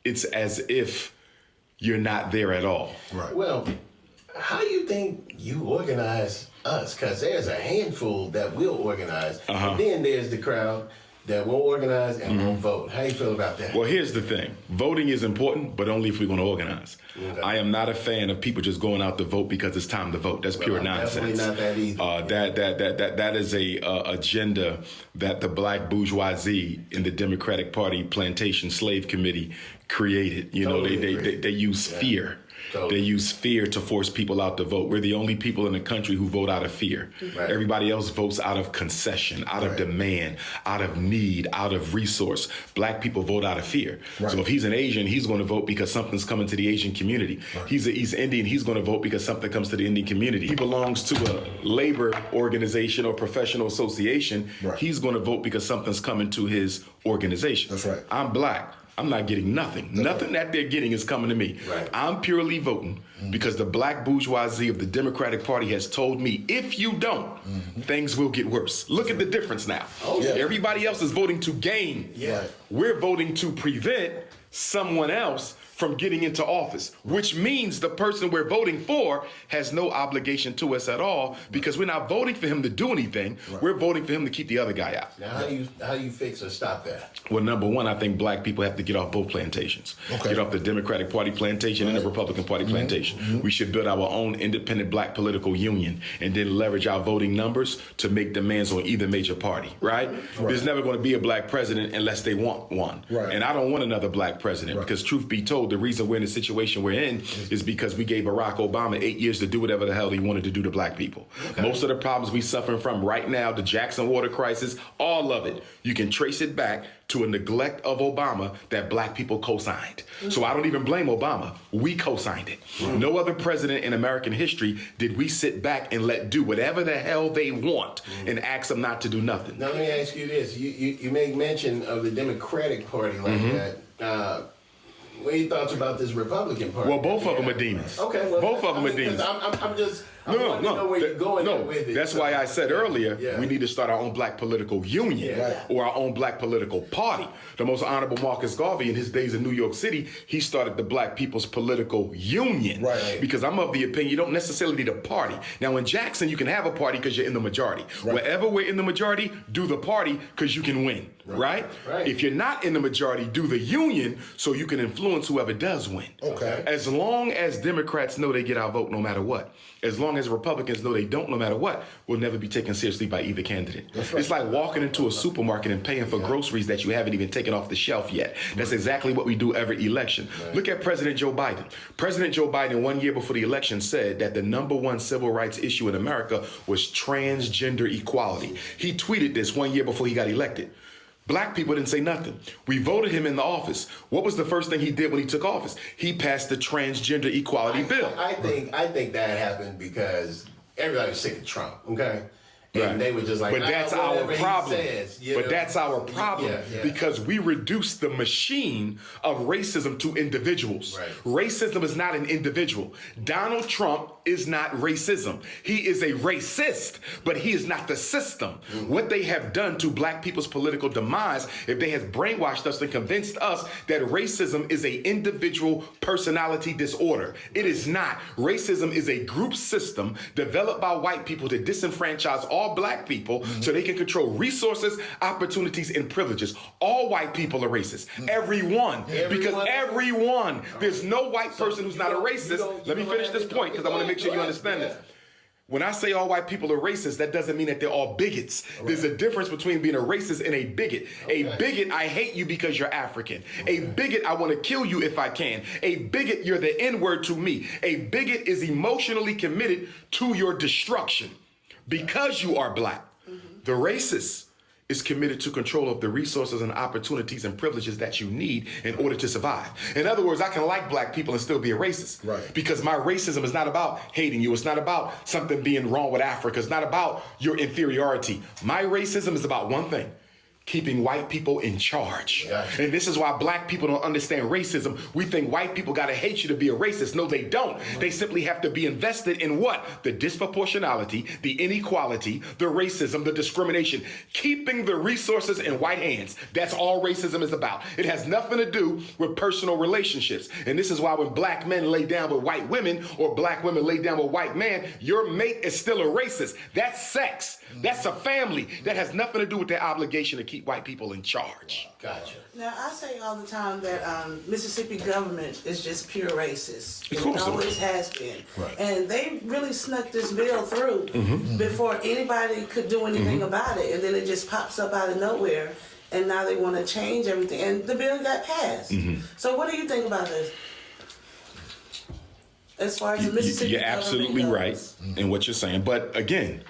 it's as if you're not there at all. Right. Well, how do you think you organize us? Because there's a handful that will organize, and then there's the crowd that won't organize and won't vote. How you feel about that? Well, here's the thing. Voting is important, but only if we're going to organize. Okay. I am not a fan of people just going out to vote because it's time to vote. That's pure nonsense. Definitely not that either. That is a agenda that the black bourgeoisie in the Democratic Party Plantation Slave Committee created. You know, they use fear. Totally. They use fear to force people out to vote. We're the only people in the country who vote out of fear. Right. Everybody else votes out of concession, out of demand, out of need, out of resource. Black people vote out of fear. Right. So if he's an Asian, he's going to vote because something's coming to the Asian community. Right. He's Indian, he's going to vote because something comes to the Indian community. He belongs to a labor organization or professional association. Right. He's going to vote because something's coming to his organization. That's right. I'm black. I'm not getting nothing. Nothing that they're getting is coming to me. Right. I'm purely voting because the black bourgeoisie of the Democratic Party has told me, if you don't, things will get worse. Look at the difference now. Oh, yeah. Everybody else is voting to gain. Yeah. Right. We're voting to prevent someone else from getting into office, which means the person we're voting for has no obligation to us at all because we're not voting for him to do anything. Right. We're voting for him to keep the other guy out. Now, how you fix or stop that? Well, number one, I think black people have to get off both plantations. Okay. Get off the Democratic Party plantation and the Republican Party plantation. We should build our own independent black political union and then leverage our voting numbers to make demands on either major party, right? There's never going to be a black president unless they want one. Right. And I don't want another black president because truth be told, the reason we're in the situation we're in is because we gave Barack Obama 8 years to do whatever the hell he wanted to do to black people. Okay. Most of the problems we suffering from right now, the Jackson water crisis, all of it, you can trace it back to a neglect of Obama that black people co-signed. So I don't even blame Obama. We co-signed it. No other president in American history did we sit back and let do whatever the hell they want and ask them not to do nothing. Now, let me ask you this. You make mention of the Democratic Party like that. What are your thoughts about this Republican Party? Well, both of them are demons. Okay, well, both of them are demons. I'm just I want to know where you're going with it. That's why I said earlier we need to start our own black political union or our own black political party. The most honorable Marcus Garvey in his days in New York City, he started the Black People's Political Union. Right. Because I'm of the opinion you don't necessarily need a party. Now in Jackson, you can have a party because you're in the majority. Right. Wherever we're in the majority, do the party because you can win. Right? If you're not in the majority, do the union so you can influence whoever does win. Okay. As long as Democrats know they get our vote no matter what, as long as Republicans know they don't no matter what, we'll never be taken seriously by either candidate. That's right. It's like walking into a supermarket and paying for groceries that you haven't even taken off the shelf yet. That's exactly what we do every election. Look at President Joe Biden. President Joe Biden, 1 year before the election, said that the #1 civil rights issue in America was transgender equality. He tweeted this 1 year before he got elected. Black people didn't say nothing. We voted him in the office. What was the first thing he did when he took office? He passed the transgender equality bill. I think that happened because everybody was sick of Trump, okay? And they were just like, but that's our problem. But that's our problem because we reduce the machine of racism to individuals. Right. Racism is not an individual. Donald Trump is not racism. He is a racist, but he is not the system. What they have done to black people's political demise, if they have brainwashed us and convinced us that racism is a individual personality disorder. It is not. Racism is a group system developed by white people to disenfranchise all black people so they can control resources, opportunities, and privileges. All white people are racist. Everyone. Because everyone. There's no white person who's not a racist. Let me finish this point because I want to make sure you understand this. When I say all white people are racist, that doesn't mean that they're all bigots. There's a difference between being a racist and a bigot. A bigot, I hate you because you're African. A bigot, I want to kill you if I can. A bigot, you're the N-word to me. A bigot is emotionally committed to your destruction because you are black. The racist is committed to control of the resources and opportunities and privileges that you need in order to survive. In other words, I can like black people and still be a racist. Right. Because my racism is not about hating you. It's not about something being wrong with Africa. It's not about your inferiority. My racism is about one thing: keeping white people in charge. Gotcha. And this is why black people don't understand racism. We think white people gotta hate you to be a racist. No, they don't. They simply have to be invested in what? The disproportionality, the inequality, the racism, the discrimination, keeping the resources in white hands. That's all racism is about. It has nothing to do with personal relationships. And this is why when black men lay down with white women or black women lay down with white men, your mate is still a racist. That's sex. That's a family. That has nothing to do with their obligation to keep white people in charge. Gotcha. Now, I say all the time that Mississippi government is just pure racist. Of course It it always is. has been. Right. And they really snuck this bill through before anybody could do anything about it. And then it just pops up out of nowhere. And now they want to change everything. And the bill got passed. So what do you think about this? As far as the Mississippi You're absolutely right goes. in what you're saying. But again,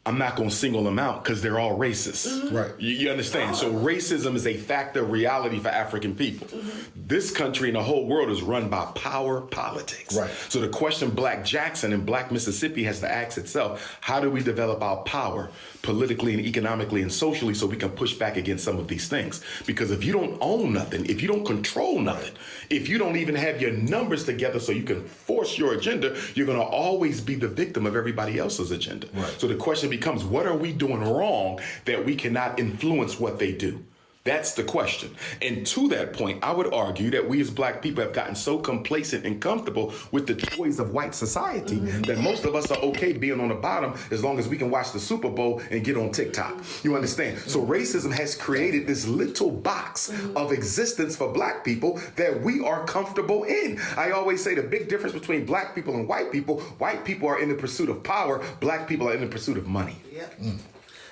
I'm not going to single them out because they're all racist. Right. You understand? So racism is a fact of reality for African people. This country and the whole world is run by power politics. Right. So the question Black Jackson and Black Mississippi has to ask itself, how do we develop our power politically and economically and socially so we can push back against some of these things? Because if you don't own nothing, if you don't control nothing, if you don't even have your numbers together so you can force your agenda, you're going to always be the victim of everybody else's agenda. Right. So the question becomes, what are we doing wrong that we cannot influence what they do? That's the question. And to that point, I would argue that we as black people have gotten so complacent and comfortable with the toys of white society that most of us are okay being on the bottom as long as we can watch the Super Bowl and get on TikTok. You understand? So racism has created this little box of existence for black people that we are comfortable in. I always say the big difference between black people and white people are in the pursuit of power, black people are in the pursuit of money. Yep.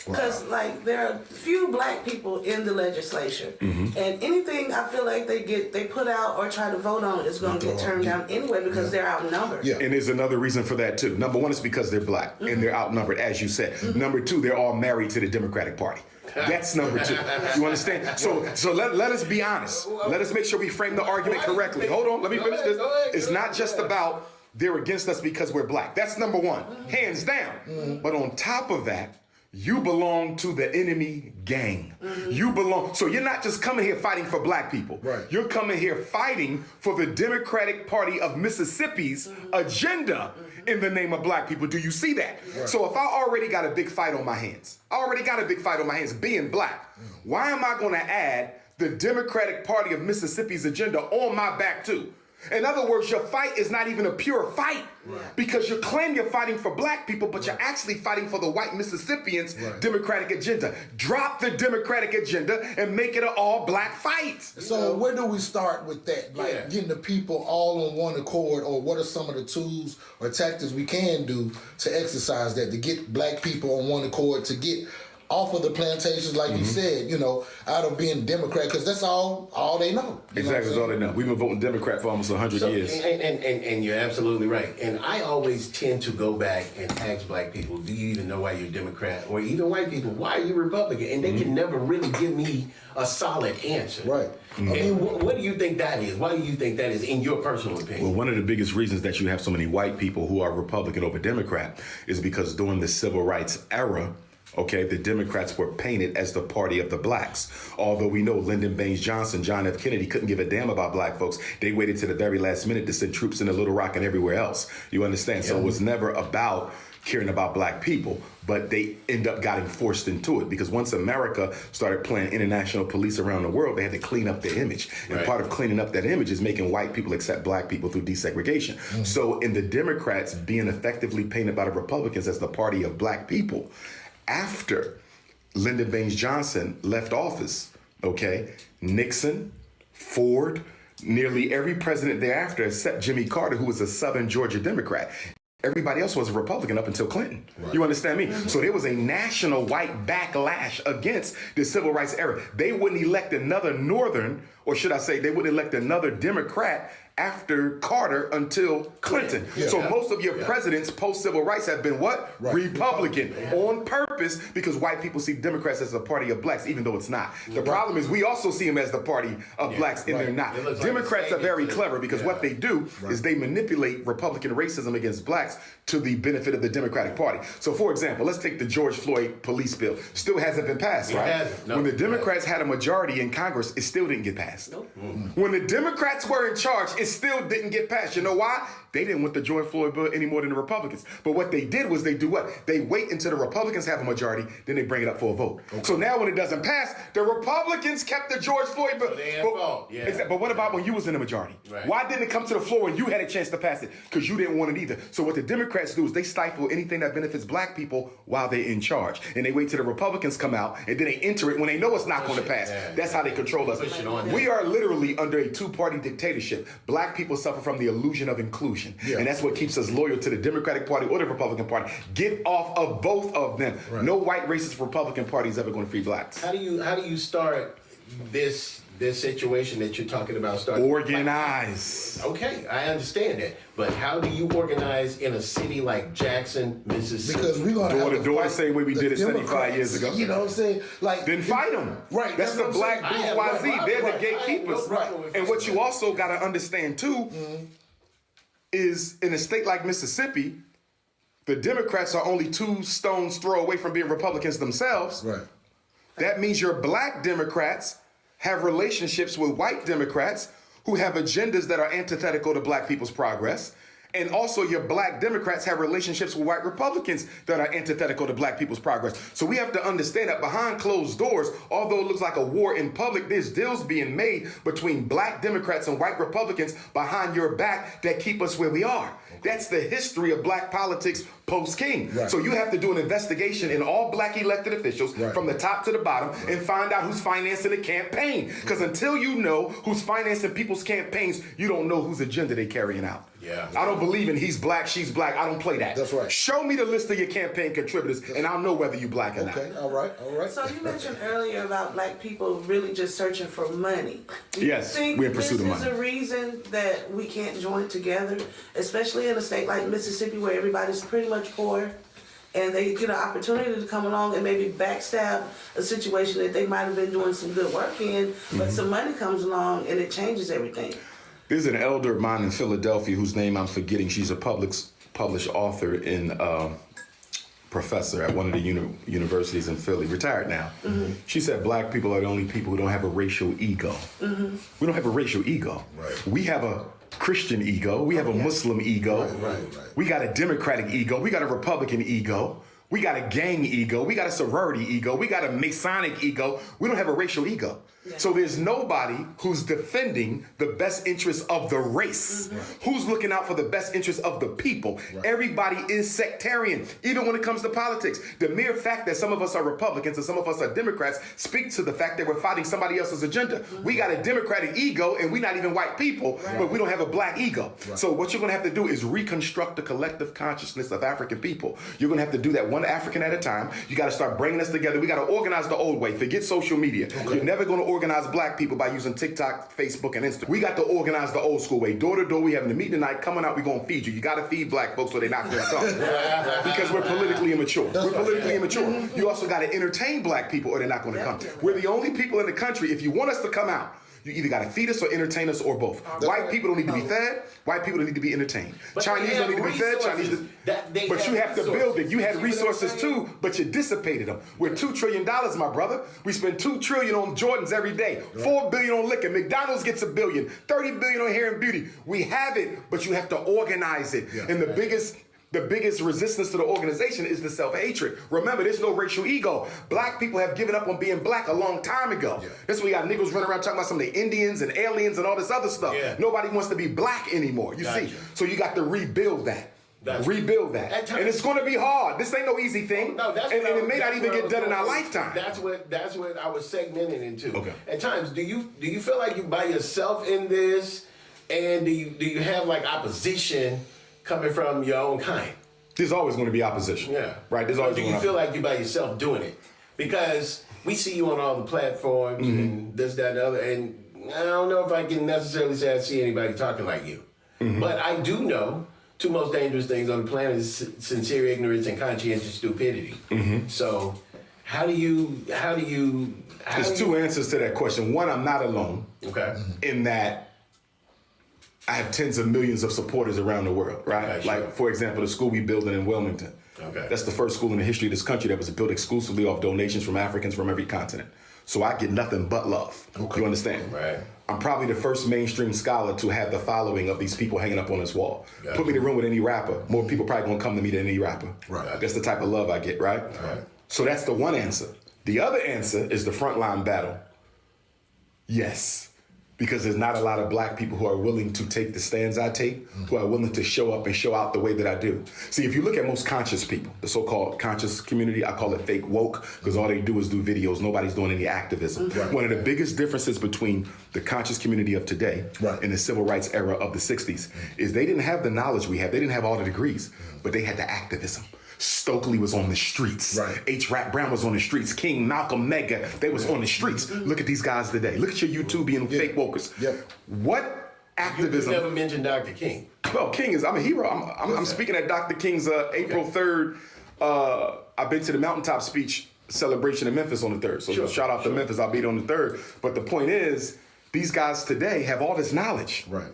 Because like there are few black people in the legislature, and anything I feel like they put out or try to vote on is going to get turned down anyway because they're outnumbered. Yeah. And there's another reason for that too. Number one is because they're black and they're outnumbered, as you said. Number two, they're all married to the Democratic Party. That's number two. You understand? So let us be honest. Let us make sure we frame the argument correctly. Hold on, let me finish this. It's not just about they're against us because we're black. That's number one, hands down. But on top of that, you belong to the enemy gang. You belong. So you're not just coming here fighting for black people. Right. You're coming here fighting for the Democratic Party of Mississippi's agenda in the name of black people. Do you see that? Right. So if I already got a big fight on my hands, being black, why am I going to add the Democratic Party of Mississippi's agenda on my back too? In other words, your fight is not even a pure fight because you claim you're fighting for black people, but you're actually fighting for the white Mississippians' Democratic agenda. Drop the Democratic agenda and make it an all-black fight. So where do we start with that? Like getting the people all on one accord, or what are some of the tools or tactics we can do to exercise that, to get black people on one accord, to get off of the plantations, like you said, out of being Democrat, because that's all they know. Exactly, that's all they know. We've been voting Democrat for almost 100 years. And you're absolutely right. And I always tend to go back and ask black people, do you even know why you're Democrat? Or even white people, why are you Republican? And they can never really give me a solid answer. Right. And what do you think that is? Why do you think that is, in your personal opinion? Well, one of the biggest reasons that you have so many white people who are Republican over Democrat is because during the civil rights era, the Democrats were painted as the party of the blacks. Although we know Lyndon Baines Johnson, John F. Kennedy couldn't give a damn about black folks. They waited to the very last minute to send troops into Little Rock and everywhere else. You understand? So it was never about caring about black people, but they end up getting forced into it because once America started playing international police around the world, they had to clean up their image. And part of cleaning up that image is making white people accept black people through desegregation. So in the Democrats being effectively painted by the Republicans as the party of black people, after Lyndon Baines Johnson left office, Nixon, Ford, nearly every president thereafter except Jimmy Carter, who was a Southern Georgia Democrat. Everybody else was a Republican up until Clinton. You understand me? So there was a national white backlash against the civil rights era. They wouldn't elect another Northern, or should I say they wouldn't elect another Democrat after Carter until Clinton. So most of your presidents post-civil rights have been what? Republican. On purpose, because white people see Democrats as a party of blacks, even though it's not. The problem is we also see them as the party of blacks, and they're not. Democrats are very clever because what they do is they manipulate Republican racism against blacks to the benefit of the Democratic Party. So for example, let's take the George Floyd police bill. Still hasn't been passed, right? When the Democrats had a majority in Congress, it still didn't get passed. When the Democrats were in charge, it still didn't get passed. You know why? They didn't want the George Floyd bill any more than the Republicans. But what they did was they do what? They wait until the Republicans have a majority, then they bring it up for a vote. So now when it doesn't pass, the Republicans kept the George Floyd bill. But what about when you was in the majority? Why didn't it come to the floor when you had a chance to pass it? Because you didn't want it either. So what the Democrats do is they stifle anything that benefits black people while they're in charge. And they wait till the Republicans come out, and then they enter it when they know it's not going to pass. That's how they control us. We are literally under a two-party dictatorship. Black people suffer from the illusion of inclusion. And that's what keeps us loyal to the Democratic Party or the Republican Party. Get off of both of them. No white racist Republican Party is ever going to free blacks. How do you start this situation that you're talking about starting? Organize. Okay, I understand that. But how do you organize in a city like Jackson, Mississippi? Because we're going to door have to door the same way we did it 75 Democrats, years ago. You know what I'm saying? Like, Then fight them. Right. That's the black bourgeoisie. They're the gatekeepers. And what you also got to understand too is in a state like Mississippi, the Democrats are only 2 stones throw away from being Republicans themselves. Right. That means your black Democrats have relationships with white Democrats who have agendas that are antithetical to black people's progress. And also your black Democrats have relationships with white Republicans that are antithetical to black people's progress. So we have to understand that behind closed doors, although it looks like a war in public, there's deals being made between black Democrats and white Republicans behind your back that keep us where we are. That's the history of black politics post-King. So you have to do an investigation in all black elected officials from the top to the bottom and find out who's financing the campaign. Because until you know who's financing people's campaigns, you don't know whose agenda they're carrying out. I don't believe in he's black, she's black. I don't play that. That's right. Show me the list of your campaign contributors and I'll know whether you black or not. Okay, all right. So you mentioned earlier about black people really just searching for money. Do you Yes, think we're in pursuit of money. This is a reason that we can't join together, especially in a state like Mississippi where everybody's pretty much poor, and they get an opportunity to come along and maybe backstab a situation that they might have been doing some good work in, but some money comes along and it changes everything. There's an elder of mine in Philadelphia whose name I'm forgetting. She's a published author and professor at one of the universities in Philly, retired now. She said black people are the only people who don't have a racial ego. We don't have a racial ego. We have a Christian ego. We have a Muslim ego. We got a Democratic ego. We got a Republican ego. We got a gang ego. We got a sorority ego. We got a Masonic ego. We don't have a racial ego. So there's nobody who's defending the best interests of the race, who's looking out for the best interests of the people. Everybody is sectarian, even when it comes to politics. The mere fact that some of us are Republicans and some of us are Democrats speaks to the fact that we're fighting somebody else's agenda. We got a Democratic ego and we're not even white people, but we don't have a black ego. So what you're gonna have to do is reconstruct the collective consciousness of African people. You're gonna have to do that one African at a time. You gotta start bringing us together. We gotta organize the old way. Forget social media. You're never gonna organize black people by using TikTok, Facebook, and Instagram. We got to organize the old school way. Door to door, we having a meeting tonight. Coming out, we're gonna feed you. You gotta feed black folks so they're not gonna come. Because we're politically immature. We're politically immature. You also gotta entertain black people or they're not gonna come. We're the only people in the country, if you want us to come out, you either got to feed us or entertain us or both. White people don't need to be fed. White people don't need to be entertained. Chinese don't need to be fed. Chinese, but you have to build it. You had resources too, but you dissipated them. We're $2 trillion, my brother. We spend $2 trillion on Jordans every day. $4 billion on liquor. McDonald's gets $1 billion. $30 billion on hair and beauty. We have it, but you have to organize it. And the biggest resistance to the organization is the self-hatred. Remember, there's no racial ego. Black people have given up on being black a long time ago. That's why we got niggas running around talking about some of the Indians and aliens and all this other stuff. Nobody wants to be black anymore, you see. So you got to rebuild that. Rebuild that. And it's going to be hard. This ain't no easy thing. And it may not even get done in our lifetime. That's what I was segmenting into. At times, do you feel like you by yourself in this? And do you have like opposition coming from your own kind? There's always going to be opposition. Right? There's always. Do you feel like you by yourself doing it? Because we see you on all the platforms and this, that, and the other, and I don't know if I can necessarily say I see anybody talking like you. But I do know two most dangerous things on the planet is sincere ignorance and conscientious stupidity. So There's two answers to that question. One, I'm not alone. Okay. In that I have tens of millions of supporters around the world, right? Okay, sure. Like, for example, the school we building in Wilmington. Okay. That's the first school in the history of this country that was built exclusively off donations from Africans from every continent. So I get nothing but love. Okay. You understand? Right. I'm probably the first mainstream scholar to have the following of these people hanging up on this wall. Gotcha. Put me in a room with any rapper, more people probably gonna come to me than any rapper. Right. That's the type of love I get, right? Right. So that's the one answer. The other answer is the frontline battle. Yes. Because there's not a lot of black people who are willing to take the stands I take, who are willing to show up and show out the way that I do. See, if you look at most conscious people, the so-called conscious community, I call it fake woke, because all they do is do videos. Nobody's doing any activism. Right. One of the biggest differences between the conscious community of today and the civil rights era of the 60s is they didn't have the knowledge we have. They didn't have all the degrees, but they had the activism. Stokely was on the streets. Right. H. Rap Brown was on the streets. King, Malcolm, Mega, they was on the streets. Look at these guys today. Look at your YouTube being fake wokers. Yeah. What activism? You never mentioned Dr. King. Well, King is, I'm a hero. I'm speaking at Dr. King's April 3rd. I've been to the mountaintop speech celebration in Memphis on the 3rd. So shout out to Memphis. I'll be there on the 3rd. But the point is, these guys today have all this knowledge. Right.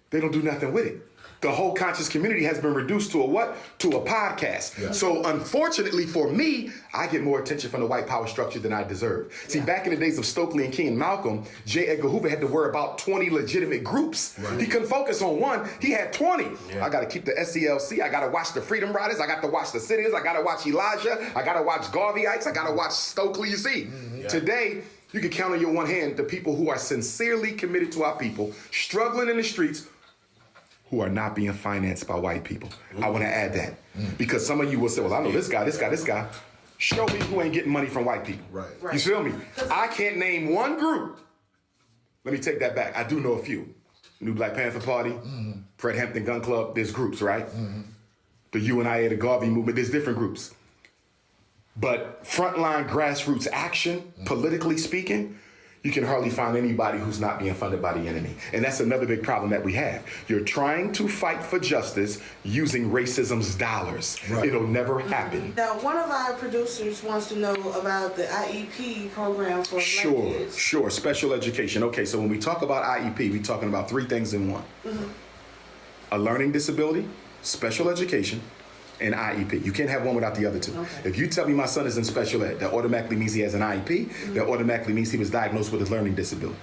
They don't do nothing with it. The whole conscious community has been reduced to a what? To a podcast. Yeah. So unfortunately for me, I get more attention from the white power structure than I deserve. See, back in the days of Stokely and King and Malcolm, J. Edgar Hoover had to worry about 20 legitimate groups. Right. He couldn't focus on one. He had 20. Yeah. I got to keep the SCLC. I got to watch the Freedom Riders. I got to watch the Cities. I got to watch Elijah. I got to watch Garveyites. I got to watch Stokely. You see, today, you can count on your one hand the people who are sincerely committed to our people, struggling in the streets, who are not being financed by white people. I want to add that. Because some of you will say, well, I know this guy. Show me who ain't getting money from white people. Right. You feel me? I can't name one group. Let me take that back. I do know a few. New Black Panther Party, Fred Hampton Gun Club, there's groups, right? The UNIA, the Garvey movement, there's different groups. But frontline grassroots action, politically speaking, you can hardly find anybody who's not being funded by the enemy. And that's another big problem that we have. You're trying to fight for justice using racism's dollars. Right. It'll never happen. Now, one of our producers wants to know about the IEP program for black kids. Sure. Special education. Okay, so when we talk about IEP, we're talking about three things in one. A learning disability, special education, and IEP. You can't have one without the other two. Okay. If you tell me my son is in special ed, that automatically means he has an IEP. That automatically means he was diagnosed with a learning disability.